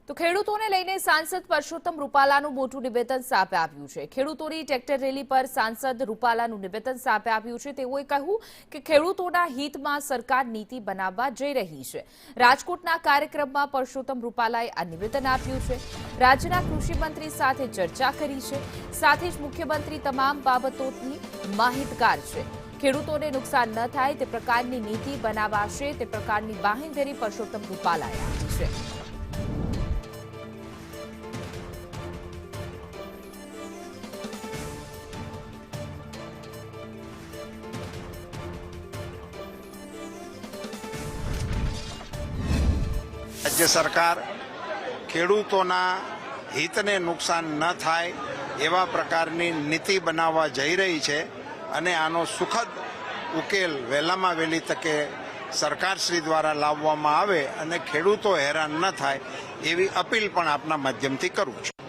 તો ખેડૂતોને લઈને સાંસદ પરસોત્તમ રૂપાલાનું મોટું નિવેદન સામે આવ્યું છે। ખેડૂતોની ટ્રેક્ટર રેલી પર સાંસદ રૂપાલાનું નિવેદન સામે આવ્યું છે। તેઓએ કહ્યું કે ખેડૂતોના હિતમાં સરકાર નીતિ બનાવવા જઈ રહી છે। રાજકોટના કાર્યક્રમમાં પરસોત્તમ રૂપાલાએ આ નિવેદન આપ્યું છે। રાજ્યના કૃષિ મંત્રી સાથે ચર્ચા કરી છે। સાથે જ મુખ્યમંત્રી તમામ બાબતોની માહિતગાર છે। ખેડૂતોને નુકસાન ન થાય તે પ્રકારની નીતિ બનાવાશે તે પ્રકારની બાંહેધરી પરસોત્તમ રૂપાલાએ આપી છે। राज्य सरकार खेडूतोना हितने नुकसान न थाय एवा प्रकारनी नीति बनाववा जई रही छे अने आनो सुखद उकेल वहेलामां वहेली तके सरकारश्री द्वारा लाववामां आवे अने खेडूतो हैरान न थाय एवी अपील पण आपना माध्यमथी करूं छुं।